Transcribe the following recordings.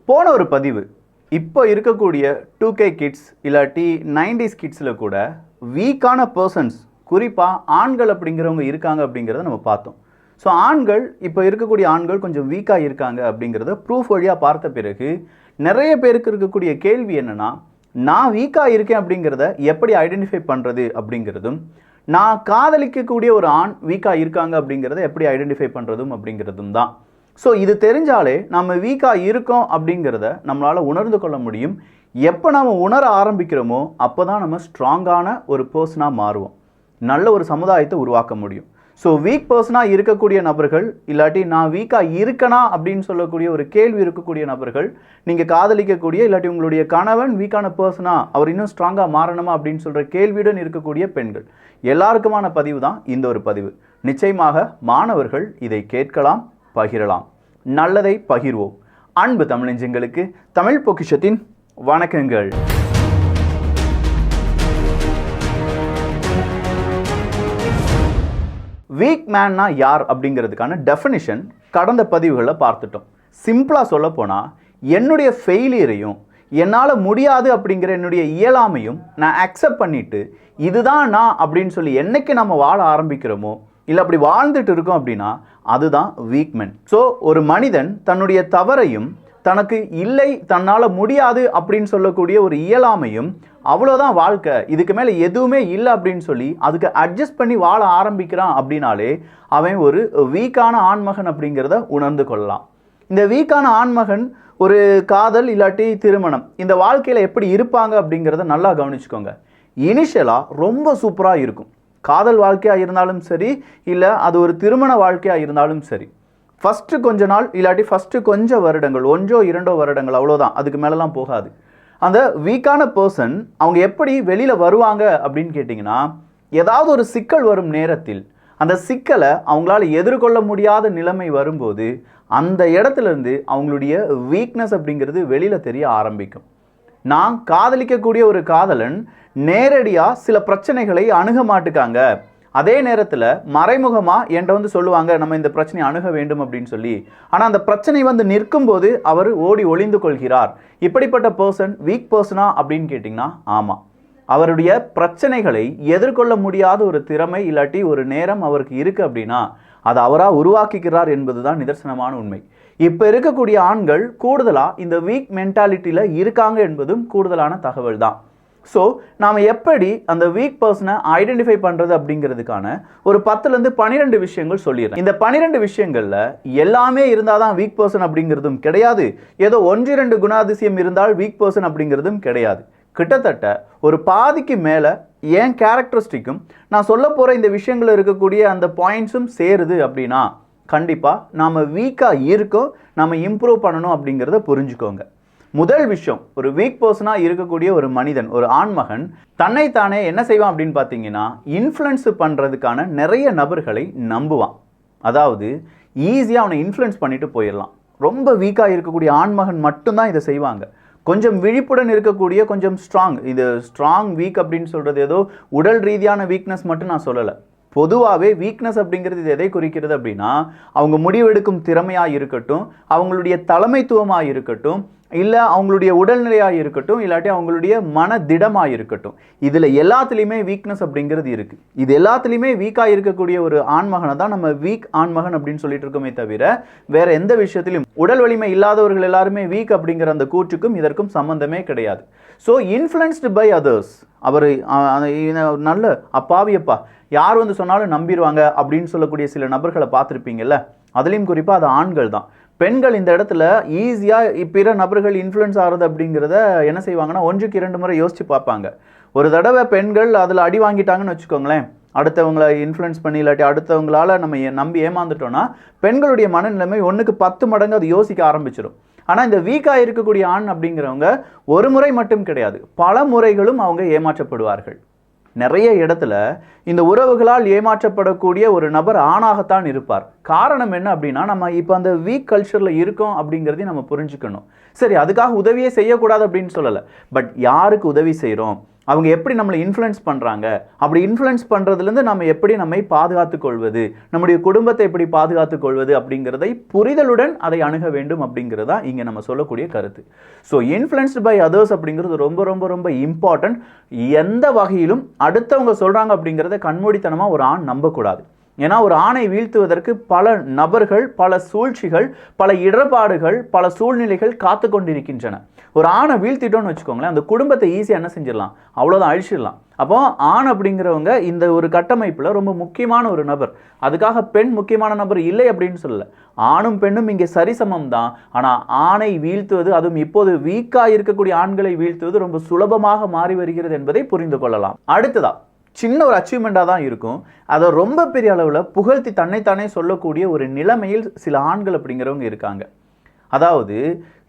போன ஒரு பதிவு இப்போ இருக்கக்கூடிய 2K கிட்ஸ் இல்லாட்டி 90s கிட்ஸில் கூட வீக்கான பர்சன்ஸ் குறிப்பாக ஆண்கள் அப்படிங்கிறவங்க இருக்காங்க அப்படிங்கிறத நம்ம பார்த்தோம். ஸோ ஆண்கள் இப்போ இருக்கக்கூடிய ஆண்கள் கொஞ்சம் வீக்காக இருக்காங்க அப்படிங்கிறத ப்ரூஃப் வழியாக பார்த்த பிறகு நிறைய பேருக்கு இருக்கக்கூடிய கேள்வி என்னென்னா, நான் வீக்காக இருக்கேன் அப்படிங்கிறத எப்படி ஐடென்டிஃபை பண்ணுறது அப்படிங்கிறதும், நான் காதலிக்கக்கூடிய ஒரு ஆண் வீக்காக இருக்காங்க அப்படிங்கிறத எப்படி ஐடென்டிஃபை பண்ணுறதும் அப்படிங்கிறதும் தான். ஸோ இது தெரிஞ்சாலே நம்ம வீக்காக இருக்கோம் அப்படிங்கிறத நம்மளால் உணர்ந்து கொள்ள முடியும். எப்போ நம்ம உணர ஆரம்பிக்கிறோமோ அப்போ தான் நம்ம ஸ்ட்ராங்கான ஒரு பர்சனாக மாறுவோம், நல்ல ஒரு சமுதாயத்தை உருவாக்க முடியும். ஸோ வீக் பர்சனாக இருக்கக்கூடிய நபர்கள் இல்லாட்டி நான் வீக்காக இருக்கனா அப்படின்னு சொல்லக்கூடிய ஒரு கேள்வி இருக்கக்கூடிய நபர்கள், நீங்கள் காதலிக்கக்கூடிய இல்லாட்டி உங்களுடைய கணவன் வீக்கான பர்சனாக அவர் இன்னும் ஸ்ட்ராங்காக மாறணுமா அப்படின்னு சொல்கிற கேள்வியுடன் இருக்கக்கூடிய பெண்கள் எல்லாருக்குமான பதிவு தான் இந்த ஒரு பதிவு. நிச்சயமாக மாணவர்கள் இதை கேட்கலாம், பகிரலாம். நல்லதை பகிர்வோம். அன்பு தமிழஞ்சங்களுக்கு தமிழ் பொக்கிஷத்தின் வணக்கங்கள். வீக் மேன்னா யார் அப்படிங்கிறதுக்கான டெஃபினிஷன் கடந்த பதிவுகளில் பார்த்துட்டோம். சிம்பிளாக சொல்ல போனால், என்னுடைய ஃபெயிலியரையும் என்னால் முடியாது அப்படிங்கிற என்னுடைய இயலாமையும் நான் அக்செப்ட் பண்ணிவிட்டு இதுதான் நான் அப்படின்னு சொல்லி என்னைக்கு நம்ம வாழ ஆரம்பிக்கிறோமோ இல்லை அப்படி வாழ்ந்துட்டு இருக்கோம் அப்படின்னா அதுதான் வீக்மென். ஸோ ஒரு மனிதன் தன்னுடைய தவறையும் தனக்கு இல்லை தன்னால் முடியாது அப்படின்னு சொல்லக்கூடிய ஒரு இயலாமையும் அவ்வளோதான் வாழ்க்கை, இதுக்கு மேலே எதுவுமே இல்லை அப்படின்னு சொல்லி அதுக்கு அட்ஜஸ்ட் பண்ணி வாழ ஆரம்பிக்கிறான் அப்படின்னாலே அவன் ஒரு வீக்கான ஆண்மகன் அப்படிங்கிறத உணர்ந்து கொள்ளலாம். இந்த வீக்கான ஆண்மகன் ஒரு காதல் இல்லாட்டி திருமணம் இந்த வாழ்க்கையில் எப்படி இருப்பாங்க அப்படிங்கிறத நல்லா கவனிச்சுக்கோங்க. இனிஷியலாக ரொம்ப சூப்பராக இருக்கும். காதல் வாழ்க்கையாக இருந்தாலும் சரி, இல்லை அது ஒரு திருமண வாழ்க்கையாக இருந்தாலும் சரி, ஃபஸ்ட்டு கொஞ்ச நாள் இல்லாட்டி ஃபஸ்ட்டு கொஞ்சம் வருடங்கள், 1-2 வருடங்கள் அவ்வளோதான், அதுக்கு மேலெலாம் போகாது. அந்த வீக்கான பர்சன் அவங்க எப்படி வெளியில் வருவாங்க அப்படின்னு கேட்டிங்கன்னா, ஏதாவது ஒரு சிக்கல் வரும் நேரத்தில் அந்த சிக்கலை அவங்களால எதிர்கொள்ள முடியாத நிலைமை வரும்போது அந்த இடத்துலேருந்து அவங்களுடைய வீக்னஸ் அப்படிங்கிறது வெளியில் தெரிய ஆரம்பிக்கும். நான் காதலிக்கக்கூடிய ஒரு காதலன் நேரடியாக சில பிரச்சனைகளை அணுக மாட்டுக்காங்க, அதே நேரத்தில் மறைமுகமாக என்கிட்ட வந்து சொல்லுவாங்க நம்ம இந்த பிரச்சனையை அணுக வேண்டும் அப்படின்னு சொல்லி. ஆனால் அந்த பிரச்சனை வந்து நிற்கும் போது அவர் ஓடி ஒளிந்து கொள்கிறார். இப்படிப்பட்ட பர்சன் வீக் பர்சனா அப்படின்னு கேட்டிங்கன்னா ஆமாம். அவருடைய பிரச்சனைகளை எதிர்கொள்ள முடியாத ஒரு திறமை இல்லாட்டி ஒரு நேரம் அவருக்கு இருக்குது அப்படின்னா அதை அவராக உருவாக்கிக்கிறார் என்பது தான் நிதர்சனமான உண்மை. இப்போ இருக்கக்கூடிய ஆண்கள் கூடுதலாக இந்த வீக் மென்டாலிட்டியில் இருக்காங்க என்பதும் கூடுதலான தகவல் தான். ஸோ நாம் எப்படி அந்த வீக் பர்சனை ஐடென்டிஃபை பண்ணுறது அப்படிங்கிறதுக்கான ஒரு 10-12 விஷயங்கள் சொல்லிடுறேன். இந்த 12 விஷயங்களில் எல்லாமே இருந்தால் தான் வீக் பர்சன் அப்படிங்கிறதும் கிடையாது, ஏதோ 1-2 குணாதிசயம் இருந்தால் வீக் பர்சன் அப்படிங்கிறதும் கிடையாது. கிட்டத்தட்ட ஒரு பாதிக்கு மேலே ஏன் கேரக்டரிஸ்டிக்கும் நான் சொல்ல போகிற இந்த விஷயங்கள் இருக்கக்கூடிய அந்த பாயிண்ட்ஸும் சேருது அப்படின்னா கண்டிப்பாக நாம் வீக்காக இருக்கோம், நாம் இம்ப்ரூவ் பண்ணணும் அப்படிங்கிறத புரிஞ்சுக்கோங்க. முதல் விஷயம், ஒரு வீக் பர்சனாக இருக்கக்கூடிய ஒரு மனிதன், ஒரு ஆண்மகன் தன்னைத்தானே என்ன செய்வான் அப்படின்னு பார்த்தீங்கன்னா, இன்ஃப்ளூயன்ஸ் பண்ணுறதுக்கான நிறைய நபர்களை நம்புவான். அதாவது ஈஸியாக அவனை இன்ஃப்ளூயன்ஸ் பண்ணிட்டு போயிடலாம். ரொம்ப வீக்காக இருக்கக்கூடிய ஆண்மகன் மட்டும்தான் இதை செய்வாங்க. கொஞ்சம் விழிப்புடன் இருக்கக்கூடிய கொஞ்சம் ஸ்ட்ராங், இது ஸ்ட்ராங் வீக் அப்படின்னு சொல்கிறது ஏதோ உடல் ரீதியான வீக்னஸ் மட்டும் நான் சொல்லலை. பொதுவாகவே வீக்னஸ் அப்படிங்கிறது இது எதை குறிக்கிறது அப்படின்னா, அவங்க முடிவெடுக்கும் திறமையாக இருக்கட்டும், அவங்களுடைய தலைமைத்துவமாக இருக்கட்டும், இல்லை அவங்களுடைய உடல்நிலையாக இருக்கட்டும், இல்லாட்டி அவங்களுடைய மனதிடமாக இருக்கட்டும், இதில் எல்லாத்துலேயுமே வீக்னஸ் அப்படிங்கிறது இருக்குது. இது எல்லாத்துலேயுமே வீக்காக இருக்கக்கூடிய ஒரு ஆண்மகனை தான் நம்ம வீக் ஆண்மகன் அப்படின்னு சொல்லிட்டு இருக்கோமே தவிர வேற எந்த விஷயத்திலும் உடல் வலிமை இல்லாதவர்கள் எல்லாருமே வீக் அப்படிங்கிற அந்த கூற்றுக்கும் இதற்கும் சம்பந்தமே கிடையாது. ஸோ இன்ஃப்ளூயன்ஸ்டு பை அதர்ஸ், அவர் நல்ல அப்பாவியப்பா யார் வந்து சொன்னாலும் நம்பிடுவாங்க அப்படின்னு சொல்லக்கூடிய சில நபர்களை பார்த்துருப்பீங்கல்ல, அதுலேயும் குறிப்பாக அது ஆண்கள் தான். பெண்கள் இந்த இடத்துல ஈஸியாக பிற நபர்கள் இன்ஃப்ளூயன்ஸ் ஆகிறது அப்படிங்கிறத என்ன செய்வாங்கன்னா 1-2 முறை யோசித்து பார்ப்பாங்க. ஒரு தடவை பெண்கள் அதில் அடி வாங்கிட்டாங்கன்னு வச்சுக்கோங்களேன், அடுத்தவங்களை இன்ஃப்ளூயன்ஸ் பண்ணி இல்லாட்டி அடுத்தவங்களால் நம்ம நம்பி ஏமாந்துட்டோன்னா பெண்களுடைய மனநிலைமை 1-10 மடங்கு அது யோசிக்க ஆரம்பிச்சிடும். ஆனால் இந்த வீக்காக இருக்கக்கூடிய ஆண் அப்படிங்கிறவங்க ஒரு முறை மட்டும் கிடையாது, பல முறைகளும் அவங்க ஏமாற்றப்படுவார்கள். நிறைய இடத்துல இந்த உறவுகளால் ஏமாற்றப்படக்கூடிய ஒரு நபர் ஆணாகத்தான் இருப்பார். காரணம் என்ன அப்படின்னா, நம்ம இப்போ அந்த வீக் கல்ச்சரில் இருக்கோம் அப்படிங்கிறதையும் நம்ம புரிஞ்சுக்கணும். சரி, அதுக்காக உதவியே செய்யக்கூடாது அப்படின்னு சொல்லலை, பட் யாருக்கு உதவி செய்கிறோம், அவங்க எப்படி நம்மளை இன்ஃப்ளூயன்ஸ் பண்ணுறாங்க, அப்படி இன்ஃப்ளூயன்ஸ் பண்ணுறதுலேருந்து நம்ம எப்படி நம்மை பாதுகாத்து கொள்வது, நம்முடைய குடும்பத்தை எப்படி பாதுகாத்து கொள்வது அப்படிங்கிறதை புரிதலுடன் அதை அணுக வேண்டும் அப்படிங்கிறது தான் இங்கே நம்ம சொல்லக்கூடிய கருத்து. ஸோ இன்ஃப்ளூயன்ஸ்டு பை அதர்ஸ் அப்படிங்கிறது ரொம்ப ரொம்ப ரொம்ப இம்பார்ட்டன்ட். எந்த வகையிலும் அடுத்தவங்க சொல்கிறாங்க அப்படிங்கிறத கண்மூடித்தனமாக ஒரு ஆண் நம்பக்கூடாது. ஏன்னா ஒரு ஆணை வீழ்த்துவதற்கு பல நபர்கள், பல சூழ்ச்சிகள், பல இடர்பாடுகள், பல சூழ்நிலைகள் காத்து கொண்டிருக்கின்றன. ஒரு ஆணை வீழ்த்திட்டோன்னு வச்சுக்கோங்களேன், அந்த குடும்பத்தை ஈஸியாக என்ன செஞ்சிடலாம், அவ்வளோதான் அழிச்சிடலாம். அப்போ ஆண் அப்படிங்கிறவங்க இந்த ஒரு கட்டமைப்பில் ரொம்ப முக்கியமான ஒரு நபர். அதுக்காக பெண் முக்கியமான நபர் இல்லை அப்படின்னு சொல்லலை. ஆணும் பெண்ணும் இங்கே சரிசமம் தான். ஆனால் ஆணை வீழ்த்துவது, அதுவும் இப்போது வீக்காக இருக்கக்கூடிய ஆண்களை வீழ்த்துவது ரொம்ப சுலபமாக மாறி வருகிறது என்பதை புரிந்து கொள்ளலாம். அடுத்ததா சின்ன ஒரு அச்சீவ்மெண்ட்டாக தான் இருக்கும், அதை ரொம்ப பெரிய அளவில் புகழ்த்தி தன்னைத்தானே சொல்லக்கூடிய ஒரு நிலைமையில் சில ஆண்கள் அப்படிங்கிறவங்க இருக்காங்க. அதாவது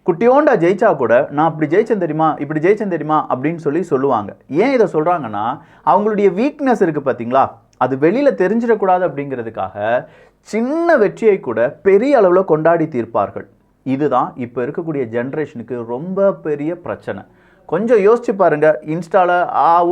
குட்டியோண்டா ஜெயிச்சா கூட நான் அப்படி ஜெயிச்சேன் தெரியுமா, இப்படி ஜெயிச்சேன் தெரியுமா அப்படின்னு சொல்லுவாங்க. ஏன் இதை சொல்கிறாங்கன்னா, அவங்களுடைய வீக்னஸ் இருக்குது பார்த்தீங்களா, அது வெளியில் தெரிஞ்சிடக்கூடாது அப்படிங்கிறதுக்காக சின்ன வெற்றியை கூட பெரிய அளவில் கொண்டாடி தீர்ப்பார்கள். இதுதான் இப்போ இருக்கக்கூடிய ஜென்ரேஷனுக்கு ரொம்ப பெரிய பிரச்சனை. கொஞ்சம் யோசிச்சு பாருங்க. இன்ஸ்டால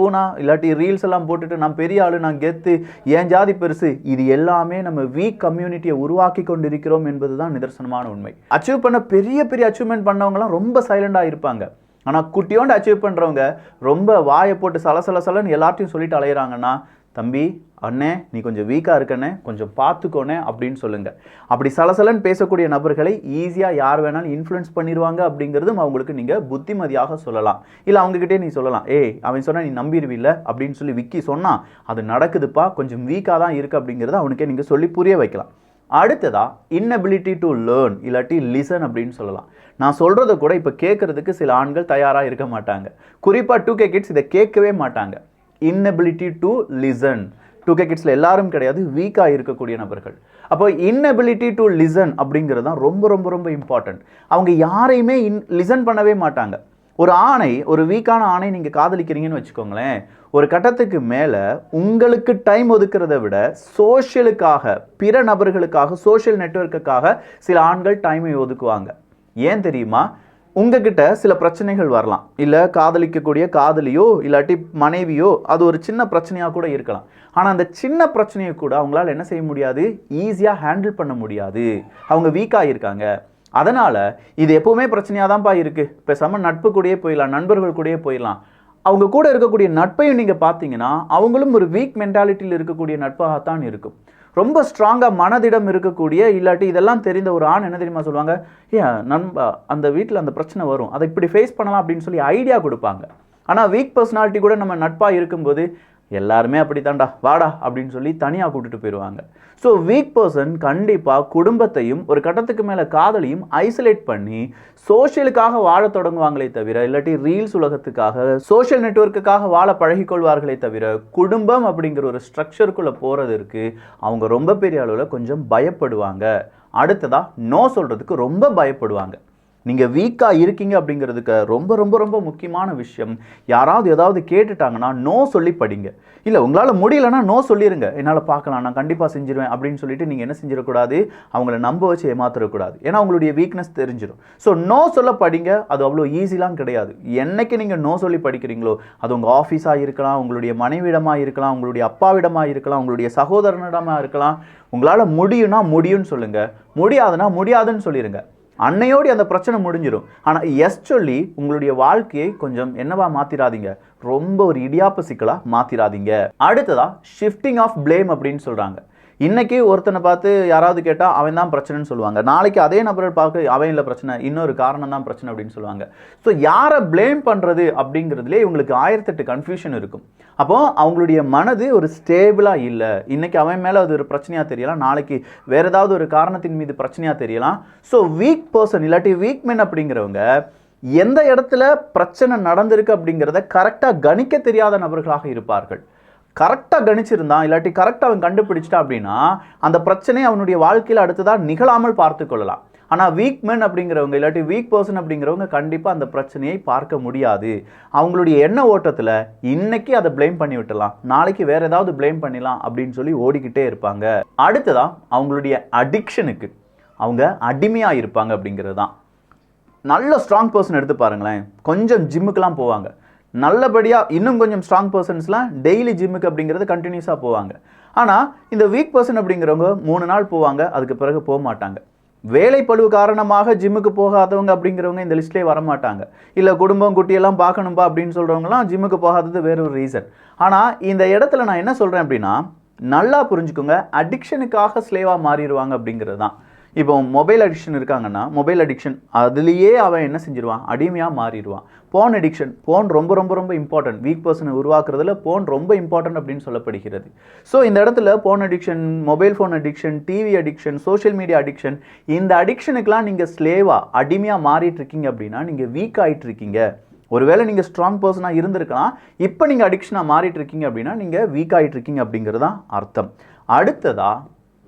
ஊனா இல்லாட்டி ரீல்ஸ் எல்லாம் போட்டுட்டு நான் பெரிய ஆளு, நான் கெத்து, ஏன் ஜாதி பெருசு, இது எல்லாமே நம்ம வீக் கம்யூனிட்டியை உருவாக்கி கொண்டிருக்கிறோம் என்பதுதான் நிதர்சனமான உண்மை. அச்சீவ் பண்ண பெரிய பெரிய அச்சீவ்மெண்ட் பண்ணவங்கலாம் ரொம்ப சைலண்டாக இருப்பாங்க. ஆனால் குட்டியோண்டு அச்சீவ் பண்ணுறவங்க ரொம்ப வாயை போட்டு சலசலன்னு எல்லாத்தையும் சொல்லிட்டு அலையிறாங்கன்னா, தம்பி அண்ணே நீ கொஞ்சம் வீக்காக இருக்கண்ணே, கொஞ்சம் பார்த்துக்கோனே அப்படின்னு சொல்லுங்கள். அப்படி சலசலன்னு பேசக்கூடிய நபர்களை ஈஸியாக யார் வேணாலும் இன்ஃப்ளூயன்ஸ் பண்ணிடுவாங்க அப்படிங்கிறதும் அவங்களுக்கு நீங்கள் புத்திமதியாக சொல்லலாம். இல்லை அவங்ககிட்டே நீ சொல்லலாம், அவன் சொன்னால் நீ நம்பிடுவில்லை அப்படின்னு சொல்லி விக்கி சொன்னால் அது நடக்குதுப்பா, கொஞ்சம் வீக்காக தான் இருக்குது அப்படிங்கிறத அவனுக்கே நீங்கள் சொல்லி புரிய வைக்கலாம். அடுத்ததா இன்னபிலிட்டி டு லேர்ன் இல்லாட்டி லிசன் அப்படின்னு சொல்லலாம். நான் சொல்கிறத கூட இப்போ கேட்குறதுக்கு சில ஆண்கள் தயாராக இருக்க மாட்டாங்க. குறிப்பாக 2K கிட்ஸ் இதை கேட்கவே மாட்டாங்க. Inability to listen. 2K கிட்ஸில் எல்லாரும் கிடையாது, வீக்காக இருக்கக்கூடிய நபர்கள். அப்போ இன்னபிலிட்டி டு லிசன் அப்படிங்கிறது தான் ரொம்ப ரொம்ப ரொம்ப இம்பார்ட்டன்ட். அவங்க யாரையுமே லிசன் பண்ணவே மாட்டாங்க. ஒரு ஆணை, ஒரு வீக்கான ஆணை நீங்கள் காதலிக்கிறீங்கன்னு வச்சுக்கோங்களேன், ஒரு கட்டத்துக்கு மேலே உங்களுக்கு டைம் ஒதுக்கிறத விட சோஷியலுக்காக, பிற நபர்களுக்காக, சோஷியல் நெட்வொர்க்குக்காக சில ஆண்கள் டைமை ஒதுக்குவாங்க. ஏன் தெரியுமா? உங்ககிட்ட சில பிரச்சனைகள் வரலாம், இல்லை காதலிக்கக்கூடிய காதலியோ இல்லாட்டி மனைவியோ அது ஒரு சின்ன பிரச்சனையாக கூட இருக்கலாம். ஆனால் அந்த சின்ன பிரச்சனையை கூட அவங்களால என்ன செய்ய முடியாது, ஈஸியாக ஹேண்டில் பண்ண முடியாது. அவங்க வீக்காக இருக்காங்க. அதனால் இது எப்போவுமே பிரச்சனையாக தான்ப்பா இருக்குது, பேசாமல் நட்பு கூடயே போயிடலாம், நண்பர்கள் கூடயே போயிடலாம். அவங்க கூட இருக்கக்கூடிய நட்பையும் நீங்கள் பார்த்தீங்கன்னா அவங்களும் ஒரு வீக் மென்டாலிட்டியில் இருக்கக்கூடிய நட்பாகத்தான் இருக்கும். ரொம்ப ஸ்ட்ராங்காக மனதிடம் இருக்கக்கூடிய இல்லாட்டி இதெல்லாம் தெரிந்த ஒரு ஆண் என்ன தெரியுமா சொல்லுவாங்க, அந்த வீட்டில் அந்த பிரச்சனை வரும், அதை இப்படி ஃபேஸ் பண்ணலாம் அப்படின்னு சொல்லி ஐடியா கொடுப்பாங்க. ஆனால் வீக் பர்சனாலிட்டி கூட நம்ம நட்பாக இருக்கும்போது எல்லாருமே அப்படி தாண்டா வாடா அப்படின்னு சொல்லி தனியாக கூட்டிட்டு போயிடுவாங்க. ஸோ வீக் பர்சன் கண்டிப்பாக குடும்பத்தையும் ஒரு கட்டத்துக்கு மேலே காதலையும் ஐசோலேட் பண்ணி சோஷியலுக்காக வாழ தொடங்குவாங்களே தவிர, இல்லாட்டி ரீல்ஸ் உலகத்துக்காக, சோஷியல் நெட்வொர்க்குக்காக வாழ பழகிக்கொள்வார்களே தவிர, குடும்பம் அப்படிங்கிற ஒரு ஸ்ட்ரக்சருக்குள்ளே போகிறதுக்கு அவங்க ரொம்ப பெரிய அளவில் கொஞ்சம் பயப்படுவாங்க. அடுத்ததாக நோ சொல்கிறதுக்கு ரொம்ப பயப்படுவாங்க. நீங்கள் வீக்காக இருக்கீங்க அப்படிங்கிறதுக்கு ரொம்ப ரொம்ப ரொம்ப முக்கியமான விஷயம், யாராவது ஏதாவது கேட்டுட்டாங்கன்னா நோ சொல்லி படிங்க. இல்லை உங்களால் முடியலன்னா நோ சொல்லிடுங்க, என்னால் பார்க்கலாம், நான் கண்டிப்பாக செஞ்சிருவேன் அப்படின்னு சொல்லிட்டு நீங்கள் என்ன செஞ்சிடக்கூடாது, அவங்கள நம்ப வச்சு ஏமாத்திடக்கூடாது. ஏன்னா உங்களுடைய வீக்னஸ் தெரிஞ்சிடும். ஸோ நோ சொல்ல படிங்க. அது அவ்வளோ ஈஸிலாம் கிடையாது. என்னைக்கு நீங்கள் நோ சொல்லி படிக்கிறீங்களோ, அது உங்கள் ஆஃபீஸாக இருக்கலாம், உங்களுடைய மனைவிடமாக இருக்கலாம், உங்களுடைய அப்பாவிடமாக இருக்கலாம், உங்களுடைய சகோதரனிடமாக இருக்கலாம். உங்களால் முடியும்னா முடியும்னு சொல்லுங்கள், முடியாதுன்னா முடியாதுன்னு சொல்லிடுங்க. அன்னையோடு அந்த பிரச்சனை முடிஞ்சிடும். ஆனால் எஸ் சொல்லி உங்களுடைய வாழ்க்கையை கொஞ்சம் என்னவா மாற்றிடாதீங்க, ரொம்ப ஒரு இடியாப்ப சிக்கலாக மாற்றிடாதீங்க. அடுத்ததா ஷிஃப்டிங் ஆஃப் பிளேம் அப்படின்னு சொல்கிறாங்க. இன்றைக்கி ஒருத்தனை பார்த்து யாராவது கேட்டால் அவன் தான் பிரச்சனைன்னு சொல்லுவாங்க. நாளைக்கு அதே நபரை பார்க்க அவன் இல்லை பிரச்சனை, இன்னொரு காரணம் தான் பிரச்சனை அப்படின்னு சொல்லுவாங்க. ஸோ யாரை பிளேம் பண்ணுறது அப்படிங்கிறதுலே இவங்களுக்கு 1008 கன்ஃபியூஷன் இருக்கும். அப்போது அவங்களுடைய மனது ஒரு ஸ்டேபிளாக இல்லை. இன்றைக்கி அவன் மேலே அது ஒரு பிரச்சனையாக தெரியலாம், நாளைக்கு வேறு ஏதாவது ஒரு காரணத்தின் மீது பிரச்சனையாக தெரியலாம். ஸோ வீக் பர்சன் இல்லாட்டி வீக் மென் அப்படிங்கிறவங்க எந்த இடத்துல பிரச்சனை நடந்திருக்கு அப்படிங்கிறத கரெக்டாக கணிக்க தெரியாத நபர்களாக இருப்பார்கள். கரெக்டாக கணிச்சிருந்தான் இல்லாட்டி கரெக்டாக அவன் கண்டுபிடிச்சிட்டா அப்படின்னா அந்த பிரச்சனை அவனுடைய வாழ்க்கையில் அடுத்ததாக நிகழாமல் பார்த்து கொள்ளலாம். ஆனால் வீக் மென் அப்படிங்கிறவங்க இல்லாட்டி வீக் பர்சன் அப்படிங்கிறவங்க கண்டிப்பாக அந்த பிரச்சனையை பார்க்க முடியாது. அவங்களுடைய எண்ண ஓட்டத்தில் இன்னைக்கு அதை பிளேம் பண்ணி விட்டுலாம், நாளைக்கு வேற ஏதாவது பிளேம் பண்ணிடலாம் அப்படின்னு சொல்லி ஓடிக்கிட்டே இருப்பாங்க. அடுத்ததான் அவங்களுடைய அடிக்ஷனுக்கு அவங்க அடிமையாக இருப்பாங்க அப்படிங்கிறது தான். நல்ல ஸ்ட்ராங் பர்சன் எடுத்து பாருங்களேன், கொஞ்சம் ஜிம்முக்கெலாம் போவாங்க, நல்லபடியாக இன்னும் கொஞ்சம் ஸ்ட்ராங் பர்சன்ஸ்லாம் டெய்லி ஜிம்முக்கு அப்படிங்கிறது கண்டினியூஸாக போவாங்க. ஆனால் இந்த வீக் பர்சன் அப்படிங்கிறவங்க 3 நாள் போவாங்க, அதுக்கு பிறகு போக மாட்டாங்க. வேலைப்பளு காரணமாக ஜிம்முக்கு போகாதவங்க அப்படிங்கிறவங்க இந்த லிஸ்ட்லேயே வரமாட்டாங்க. இல்லை குடும்பம் குட்டியெல்லாம் பார்க்கணும்பா அப்படின்னு சொல்கிறவங்களாம் ஜிம்முக்கு போகாதது வேற ஒரு ரீசன். ஆனால் இந்த இடத்துல நான் என்ன சொல்கிறேன் அப்படின்னா, நல்லா புரிஞ்சுக்கோங்க, அடிக்ஷனுக்காக ஸ்லேவாக மாறிடுவாங்க அப்படிங்கிறது தான். இப்போ மொபைல் அடிக்ஷன் இருக்காங்கன்னா மொபைல் அடிக்ஷன் அதுலேயே அவன் என்ன செஞ்சிருவான், அடிமையாக மாறிடுவான். போன் அடிக்ஷன், போன் ரொம்ப ரொம்ப ரொம்ப இம்பார்ட்டன்ட், வீக் பர்சனை உருவாக்குறதுல போன் ரொம்ப இம்பார்ட்டன்ட் அப்படின்னு சொல்லப்படுகிறது. ஸோ இந்த இடத்துல phone addiction, mobile phone addiction, TV addiction, social media addiction, இந்த அடிக்ஷனுக்கெலாம் நீங்கள் ஸ்லேவாக அடிமையாக மாறிட்டு இருக்கீங்க அப்படின்னா நீங்கள் வீக் ஆகிட்டு இருக்கீங்க. ஒருவேளை நீங்கள் ஸ்ட்ராங் பர்சனாக இருந்திருக்கலாம், இப்போ நீங்கள் அடிக்ஷனாக மாறிட்டு இருக்கீங்க அப்படின்னா நீங்கள் வீக் ஆகிட்டு இருக்கீங்க அப்படிங்கிறது தான் அர்த்தம். அடுத்ததாக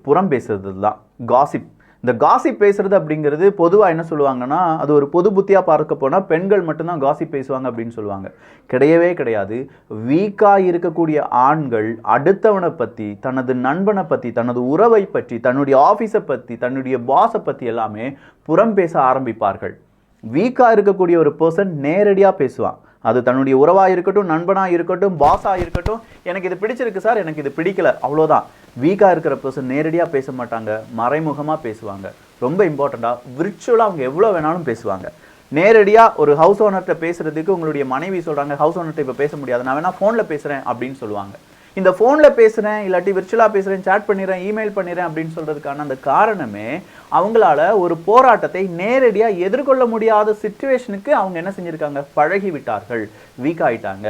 புறம் பேசுறது தான் காசிப். இந்த காசிப் பேசுறது அப்படிங்கிறது பொதுவாக என்ன சொல்லுவாங்கன்னா, அது ஒரு பொது புத்தியாக பார்க்க போனால் பெண்கள் மட்டும்தான் காசிப் பேசுவாங்க அப்படின்னு சொல்லுவாங்க. கிடையவே கிடையாது. வீக்காக இருக்கக்கூடிய ஆண்கள் அடுத்தவனை பற்றி, தனது நண்பனை பற்றி, தனது உறவை பற்றி, தன்னுடைய ஆஃபீஸை பற்றி, தன்னுடைய பாஸை பற்றி எல்லாமே புறம் பேச ஆரம்பிப்பார்கள். வீக்காக இருக்கக்கூடிய ஒரு பர்சன் நேரடியாக பேசுவான். அது தன்னுடைய உறவாக இருக்கட்டும், நண்பனாக இருக்கட்டும், பாஸாக இருக்கட்டும், எனக்கு இது பிடிச்சிருக்கு சார், எனக்கு இது பிடிக்கல, அவ்வளோதான். வீக்காக இருக்கிற பர்சன் நேரடியாக பேச மாட்டாங்க, மறைமுகமாக பேசுவாங்க. ரொம்ப இம்பார்ட்டண்ட்டாக விர்ச்சுவலாக அவங்க எவ்வளோ வேணாலும் பேசுவாங்க. நேரடியாக ஒரு ஹவுஸ் ஓனர்கிட்ட பேசுகிறதுக்கு உங்களுடைய மனைவி சொல்கிறாங்க, ஹவுஸ் ஓனர்கிட்ட இப்போ பேச முடியாது, நான் வேணா ஃபோனில் பேசுகிறேன் அப்படின்னு சொல்லுவாங்க. இந்த ஃபோனில் பேசுகிறேன், இல்லாட்டி விர்ச்சுவலாக பேசுகிறேன், சேட் பண்ணிடுறேன், இமெயில் பண்ணிடுறேன் அப்படின்னு சொல்கிறதுக்கான அந்த காரணமே அவங்களால ஒரு போராட்டத்தை நேரடியாக எதிர்கொள்ள முடியாத சிச்சுவேஷனுக்கு அவங்க என்ன செஞ்சுருக்காங்க, பழகி விட்டார்கள், வீக் ஆகிட்டாங்க.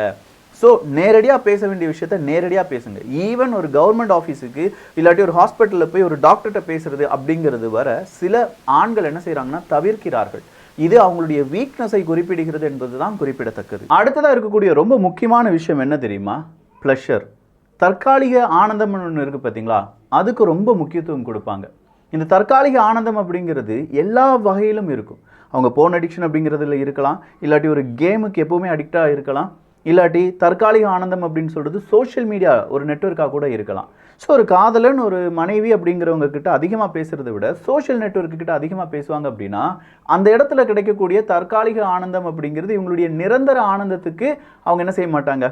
ஸோ நேரடியாக பேச வேண்டிய விஷயத்த நேரடியாக பேசுங்க. ஈவன் ஒரு கவர்மெண்ட் ஆஃபீஸுக்கு இல்லாட்டி ஒரு ஹாஸ்பிட்டலில் போய் ஒரு டாக்டர்கிட்ட பேசுறது அப்படிங்கிறது வர சில ஆண்கள் என்ன செய்கிறாங்கன்னா தவிர்க்கிறார்கள். இது அவங்களுடைய வீக்னஸை குறிப்பிடுகிறது என்பது தான் குறிப்பிடத்தக்கது. அடுத்ததாக இருக்கக்கூடிய ரொம்ப முக்கியமான விஷயம் என்ன தெரியுமா, ப்ளஷர். தற்காலிக ஆனந்தம் ஒன்று இருக்குது பார்த்தீங்களா, அதுக்கு ரொம்ப முக்கியத்துவம் கொடுப்பாங்க. இந்த தற்காலிக ஆனந்தம் அப்படிங்கிறது எல்லா வகையிலும் இருக்கும். அவங்க போன் அடிக்ஷன் அப்படிங்கிறதுல இருக்கலாம், இல்லாட்டி ஒரு கேமுக்கு எப்போவுமே அடிக்டாக இருக்கலாம், இல்லாட்டி தற்காலிக ஆனந்தம் அப்படின்னு சொல்கிறது சோஷியல் மீடியா ஒரு நெட்வொர்க்காக கூட இருக்கலாம். ஸோ ஒரு காதலன் ஒரு மனைவி அப்படிங்கிறவங்க கிட்ட அதிகமாக பேசுகிறத விட சோஷியல் நெட்வொர்க்கு கிட்ட அதிகமாக பேசுவாங்க அப்படின்னா அந்த இடத்துல கிடைக்கக்கூடிய தற்காலிக ஆனந்தம் அப்படிங்கிறது இவங்களுடைய நிரந்தர ஆனந்தத்துக்கு அவங்க என்ன செய்ய மாட்டாங்க,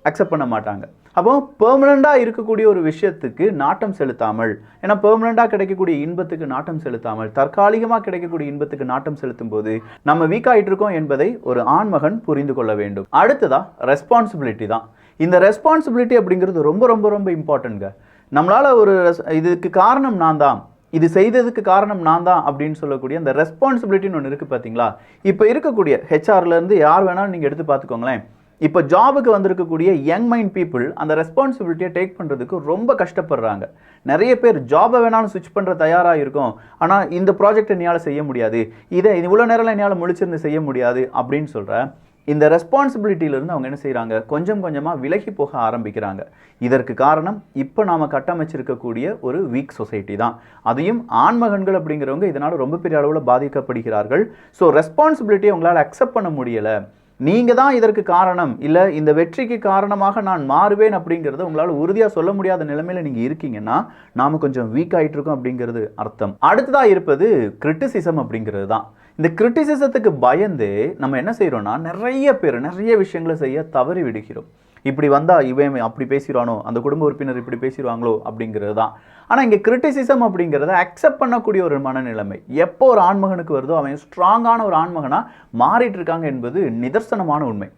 அக்செப்ட் பண்ண மாட்டாங்க. அப்போ பெர்மனண்டாக இருக்கக்கூடிய ஒரு விஷயத்துக்கு நாட்டம் செலுத்தாமல், ஏன்னா பெர்மனண்டாக கிடைக்கக்கூடிய இன்பத்துக்கு நாட்டம் செலுத்தாமல் தற்காலிகமாக கிடைக்கக்கூடிய இன்பத்துக்கு நாட்டம் செலுத்தும் போது நம்ம வீக் ஆகிட்டு இருக்கோம் என்பதை ஒரு ஆண்மகன் புரிந்து கொள்ள வேண்டும். அடுத்ததா ரெஸ்பான்சிபிலிட்டி தான். இந்த ரெஸ்பான்சிபிலிட்டி அப்படிங்கிறது ரொம்ப ரொம்ப ரொம்ப இம்பார்ட்டன்ட்ங்க. நம்மளால் ஒரு இதுக்கு காரணம் நான் தான், இது செய்ததுக்கு காரணம் நான் தான் அப்படின்னு சொல்லக்கூடிய அந்த ரெஸ்பான்சிபிலிட்டின்னு ஒன்று இருக்குது பார்த்தீங்களா. இப்போ இருக்கக்கூடிய ஹெச்ஆர்லேருந்து யார் வேணாலும் நீங்கள் எடுத்து பார்த்துக்கோங்களேன். இப்போ ஜாபுக்கு வந்திருக்கக்கூடிய யங் மைண்ட் பீப்புள் அந்த ரெஸ்பான்சிபிலிட்டியை டேக் பண்ணுறதுக்கு ரொம்ப கஷ்டப்படுறாங்க. நிறைய பேர் ஜாபை வேணாலும் ஸ்விட்ச் பண்ணுற தயாராக இருக்கும், ஆனால் இந்த ப்ராஜெக்ட் என்னால் செய்ய முடியாது, இதை இவ்வளோ நேரம் என்னால் முழிச்சிருந்து செய்ய முடியாது அப்படின்னு சொல்கிற இந்த ரெஸ்பான்சிபிலிட்டியிலேருந்து அவங்க என்ன செய்கிறாங்க, கொஞ்சம் கொஞ்சமாக விலகி போக ஆரம்பிக்கிறாங்க. இதற்கு காரணம் இப்போ நாம் கட்டமைச்சிருக்கக்கூடிய ஒரு வீக் சொசைட்டி தான். அதையும் ஆண்மகன்கள் அப்படிங்கிறவங்க இதனால் ரொம்ப பெரிய அளவில் பாதிக்கப்படுகிறார்கள். ஸோ ரெஸ்பான்சிபிலிட்டியை உங்களால் அக்செப்ட் பண்ண முடியலை, நீங்கள் தான் இதற்கு காரணம், இல்லை இந்த வெற்றிக்கு காரணமாக நான் மாறுவேன் அப்படிங்கிறத உங்களால் உறுதியாக சொல்ல முடியாத நிலைமையில் நீங்கள் இருக்கீங்கன்னா நாம் கொஞ்சம் வீக் ஆகிட்டு இருக்கோம் அப்படிங்கிறது அர்த்தம். அடுத்ததாக இருப்பது கிரிட்டிசிசம் அப்படிங்கிறது தான். இந்த கிரிட்டிசிசத்துக்கு பயந்து நம்ம என்ன செய்கிறோம்னா நிறைய பேர் நிறைய விஷயங்களை செய்ய தவறி விடுகிறோம். இப்படி வந்தால் இவன் அப்படி பேசிடுவானோ, அந்த குடும்ப உறுப்பினர் இப்படி பேசிடுவாங்களோ அப்படிங்கிறது தான். ஆனால் இங்கே கிரிட்டிசிசம் அப்படிங்கிறத அக்செப்ட் பண்ணக்கூடிய ஒரு மனநிலைமை எப்போ ஒரு ஆண்மகனுக்கு வருதோ அவன் ஸ்ட்ராங்கான ஒரு ஆண்மகனாக மாறிட்டு இருக்காங்க என்பது நிதர்சனமான உண்மை.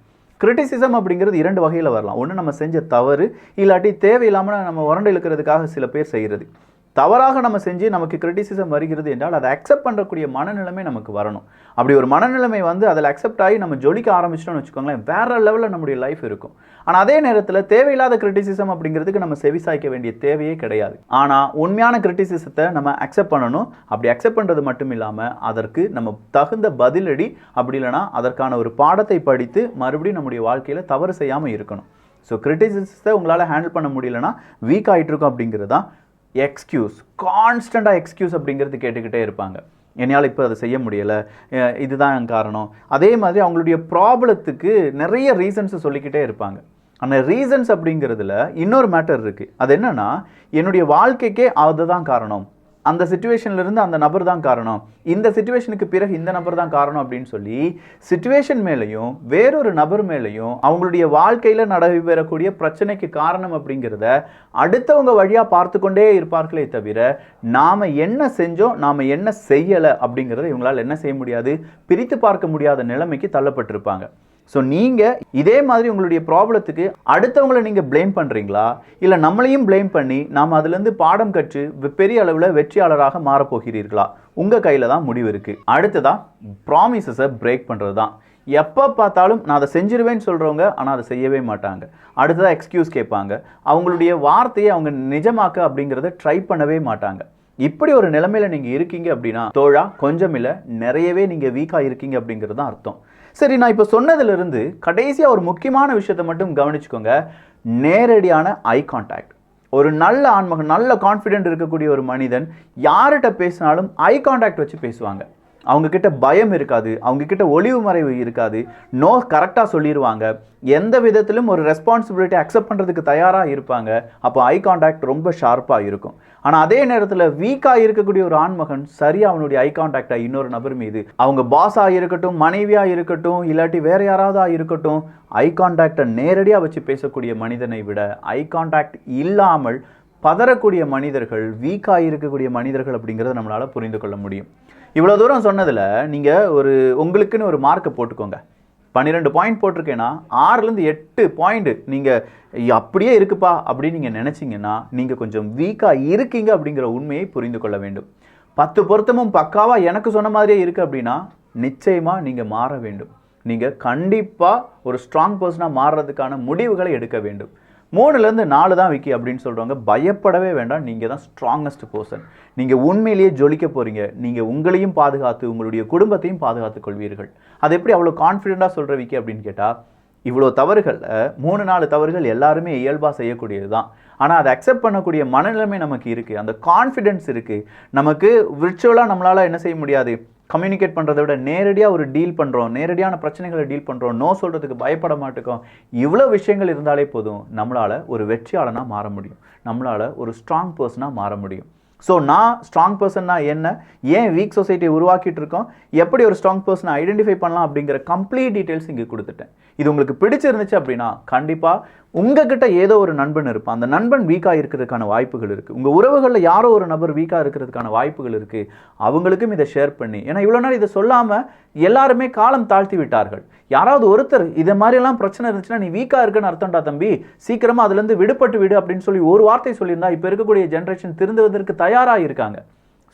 கிரிட்டிசிசம் அப்படிங்கிறது 2 வகையில் வரலாம். ஒன்று நம்ம செஞ்ச தவறு, இல்லாட்டி தேவையில்லாமல் நம்ம உரண்டு இழுக்கிறதுக்காக சில பேர் செய்கிறது. தவறாக நம்ம செஞ்சு நமக்கு கிரிட்டிசிசம் வருகிறது என்றால் அதை அக்செப்ட் பண்ணக்கூடிய மனநிலைமை நமக்கு வரணும். அப்படி ஒரு மனநிலைமை வந்து அதில் அக்செப்ட் ஆகி நம்ம ஜொலிக்க ஆரம்பிச்சிட்டோம்னு வச்சுக்கோங்களேன், வேற லெவலில் நம்முடைய லைஃப் இருக்கும். ஆனால் அதே நேரத்தில் தேவையில்லாத கிரிட்டிசிசம் அப்படிங்கிறதுக்கு நம்ம செவிசாய்க்க வேண்டிய தேவையே கிடையாது. ஆனால் உண்மையான கிரிட்டிசிசத்தை நம்ம அக்செப்ட் பண்ணணும். அப்படி அக்செப்ட் பண்ணுறது மட்டும் இல்லாமல் அதற்கு நம்ம தகுந்த பதிலடி, அப்படி இல்லைனா அதற்கான ஒரு பாடத்தை படித்து மறுபடியும் நம்முடைய வாழ்க்கையில் தவறு செய்யாமல் இருக்கணும். ஸோ கிரிட்டிசிசத்தை உங்களால் ஹேண்டில் பண்ண முடியலன்னா வீக் ஆகிட்டு இருக்கும் அப்படிங்கிறது தான். எக்ஸ்கியூஸ், கான்ஸ்டண்ட்டாக எக்ஸ்கியூஸ் அப்படிங்கிறது கேட்டுக்கிட்டே இருப்பாங்க. என்னால் இப்போ அதை செய்ய முடியலை, இதுதான் என் காரணம். அதே மாதிரி அவங்களுடைய ப்ராப்ளத்துக்கு நிறைய ரீசன்ஸை சொல்லிக்கிட்டே இருப்பாங்க. அந்த ரீசன்ஸ் அப்படிங்கிறதுல இன்னொரு மேட்டர் இருக்குது. அது என்னென்னா, என்னுடைய வாழ்க்கைக்கே அதுதான் காரணம், அந்த சிச்சுவேஷன்ல இருந்து அந்த நபர் தான் காரணம், இந்த சிச்சுவேஷனுக்கு பிறகு இந்த நபர் தான் காரணம் அப்படின்னு சொல்லி சிச்சுவேஷன் மேலையும் வேறொரு நபர் மேலையும் அவங்களுடைய வாழ்க்கையில நடைபெறக்கூடிய பிரச்சனைக்கு காரணம் அப்படிங்கிறத அடுத்தவங்க வழியா பார்த்து கொண்டே இருப்பார்களே தவிர நாம என்ன செஞ்சோம் நாம என்ன செய்யலை அப்படிங்கிறத இவங்களால் என்ன செய்ய முடியாது, பிரித்து பார்க்க முடியாத நிலைமைக்கு தள்ளப்பட்டிருப்பாங்க. ஸோ நீங்கள் இதே மாதிரி உங்களுடைய ப்ராப்ளத்துக்கு அடுத்தவங்களை நீங்கள் ப்ளேம் பண்ணுறீங்களா, இல்லை நம்மளையும் ப்ளேம் பண்ணி நாம் அதுலேருந்து பாடம் கற்று பெரிய அளவில் வெற்றியாளராக மாறப்போகிறீர்களா? உங்கள் கையில் தான் முடிவு இருக்குது. அடுத்ததான் ப்ராமிசஸை பிரேக் பண்ணுறது தான். எப்போ பார்த்தாலும் நான் அதை செஞ்சிருவேன்னு சொல்கிறவங்க ஆனால் அதை செய்யவே மாட்டாங்க. அடுத்ததாக எக்ஸ்கியூஸ் கேட்பாங்க. அவங்களுடைய வார்த்தையை அவங்க நிஜமாக்க அப்படிங்கிறத ட்ரை பண்ணவே மாட்டாங்க. இப்படி ஒரு நிலைமையில் நீங்கள் இருக்கீங்க அப்படின்னா தோழா கொஞ்சம் இல்லை நிறையவே நீங்கள் வீக்காக இருக்கீங்க அப்படிங்கிறது தான் அர்த்தம். சரி, நான் இப்போ சொன்னதிலிருந்து கடைசியாக ஒரு முக்கியமான விஷயத்தை மட்டும் கவனிச்சுக்கோங்க. நேரடியான ஐ கான்டாக்ட். ஒரு நல்ல ஆண்மகன், நல்ல கான்ஃபிடென்ட் இருக்கக்கூடிய ஒரு மனிதன் யார்கிட்ட பேசினாலும் ஐ கான்டாக்ட் வச்சு பேசுவாங்க. அவங்கக்கிட்ட பயம் இருக்காது, அவங்கக்கிட்ட ஒளிவு மறைவு இருக்காது, நோ கரெக்டாக சொல்லிடுவாங்க, எந்த விதத்திலும் ஒரு ரெஸ்பான்சிபிலிட்டி அக்செப்ட் பண்ணுறதுக்கு தயாராக இருப்பாங்க. அப்போ ஐ கான்டாக்ட் ரொம்ப ஷார்ப்பாக இருக்கும். ஆனால் அதே நேரத்தில் வீக்காக இருக்கக்கூடிய ஒரு ஆண்மகன் சரியாக அவனுடைய ஐ கான்டாக்டை இன்னொரு நபர் மீது, அவங்க பாஸாக இருக்கட்டும், மனைவியாக இருக்கட்டும், இல்லாட்டி வேறு யாராவதாக இருக்கட்டும், ஐ கான்டாக்டை நேரடியாக வச்சு பேசக்கூடிய மனிதனை விட ஐ கான்டாக்ட் இல்லாமல் பதறக்கூடிய மனிதர்கள், வீக்காக இருக்கக்கூடிய மனிதர்கள் அப்படிங்கிறத நம்மளால் புரிந்து கொள்ள முடியும். இவ்வளோ தூரம் சொன்னதில் நீங்கள் உங்களுக்குன்னு ஒரு மார்க்கை போட்டுக்கோங்க. 12 பாயிண்ட் போட்டிருக்கேன்னா 6லேருந்து 8 பாயிண்ட் நீங்கள் அப்படியே இருக்குப்பா அப்படின்னு நீங்கள் நினச்சிங்கன்னா நீங்கள் கொஞ்சம் வீக்காக இருக்கீங்க அப்படிங்கிற உண்மையை புரிந்து கொள்ள வேண்டும். 10 பொருத்தமும் பக்காவாக எனக்கு சொன்ன மாதிரியே இருக்குது அப்படின்னா நிச்சயமாக நீங்கள் மாற வேண்டும். நீங்கள் கண்டிப்பாக ஒரு ஸ்ட்ராங் பர்சனாக மாறுறதுக்கான முடிவுகளை எடுக்க வேண்டும். 3லேருந்து 4 தான் விக்கி அப்படின்னு சொல்கிறவங்க பயப்படவே வேண்டாம். நீங்கள் தான் ஸ்ட்ராங்கஸ்ட் பர்சன். நீங்கள் உண்மையிலேயே ஜொலிக்க போகிறீங்க. நீங்கள் உங்களையும் பாதுகாத்து உங்களுடைய குடும்பத்தையும் பாதுகாத்து கொள்வீர்கள். அது எப்படி அவ்வளோ கான்ஃபிடென்ட்டாக சொல்கிற விக்கி அப்படின்னு கேட்டால், இவ்வளோ தவறுகள் 3-4 தவறுகள் எல்லாருமே இயல்பாக செய்யக்கூடியது தான். ஆனால் அதை அக்செப்ட் பண்ணக்கூடிய மனநிலைமை நமக்கு இருக்குது, அந்த கான்ஃபிடென்ஸ் இருக்குது. நமக்கு விர்ச்சுவலாக நம்மளால் என்ன செய்ய முடியாது, கம்யூனிகேட் பண்ணுறதை விட நேரடியாக ஒரு டீல் பண்ணுறோம், நேரடியான பிரச்சனைகளை டீல் பண்ணுறோம், நோ சொல்கிறதுக்கு பயப்பட மாட்டோம். இவ்வளோ விஷயங்கள் இருந்தாலே போதும் நம்மளால் ஒரு வெற்றியாளனாக மாற முடியும், நம்மளால் ஒரு ஸ்ட்ராங் பர்சனாக மாற முடியும். ஸோ நான் ஸ்ட்ராங் பர்சன்னா என்ன, ஏன் வீக் சொசைட்டியை உருவாக்கிட்டு இருக்கோம், எப்படி ஒரு ஸ்ட்ராங் பர்சனை ஐடென்டிஃபை பண்ணலாம் அப்படிங்கிற கம்ப்ளீட் டீட்டெயில்ஸ் இங்கே கொடுத்துட்டேன். இது உங்களுக்கு பிடிச்சிருந்துச்சு அப்படின்னா கண்டிப்பாக உங்ககிட்ட ஏதோ ஒரு நண்பன் இருப்பான். அந்த நண்பன் வீக்காக இருக்கிறதுக்கான வாய்ப்புகள் இருக்குது. உங்கள் உறவுகளில் யாரோ ஒரு நபர் வீக்காக இருக்கிறதுக்கான வாய்ப்புகள் இருக்குது. அவங்களுக்கும் இதை ஷேர் பண்ணி, ஏன்னா இவ்வளோ நாள் இதை சொல்லாமல் எல்லாருமே காலம் தாழ்த்தி விட்டார்கள். யாராவது ஒருத்தர் இதை மாதிரிலாம் பிரச்சனை இருந்துச்சுன்னா நீ வீக்காக இருக்குன்னு அர்த்தம்டா தம்பி, சீக்கிரமாக அதுலேருந்து விடுபட்டு விடு அப்படின்னு சொல்லி ஒரு வார்த்தை சொல்லியிருந்தா இப்போ இருக்கக்கூடிய ஜென்ரேஷன் திருந்துவதற்கு தயாராக இருக்காங்க.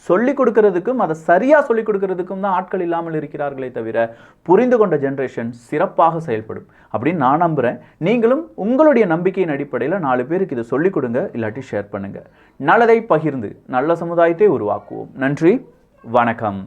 சொல்லிக் கொடுக்கறதுக்கும் அதை சரியாக சொல்லிக் கொடுக்கறதுக்கும் தான் ஆட்கள் இல்லாமல் இருக்கிறார்களே தவிர புரிந்து கொண்ட ஜென்ரேஷன் சிறப்பாக செயல்படும் அப்படின்னு நான் நம்புகிறேன். நீங்களும் உங்களுடைய நம்பிக்கையின் அடிப்படையில் 4 பேருக்கு இதை சொல்லிக் கொடுங்க, இல்லாட்டி ஷேர் பண்ணுங்கள். நல்லதை பகிர்ந்து நல்ல சமுதாயத்தை உருவாக்குவோம். நன்றி, வணக்கம்.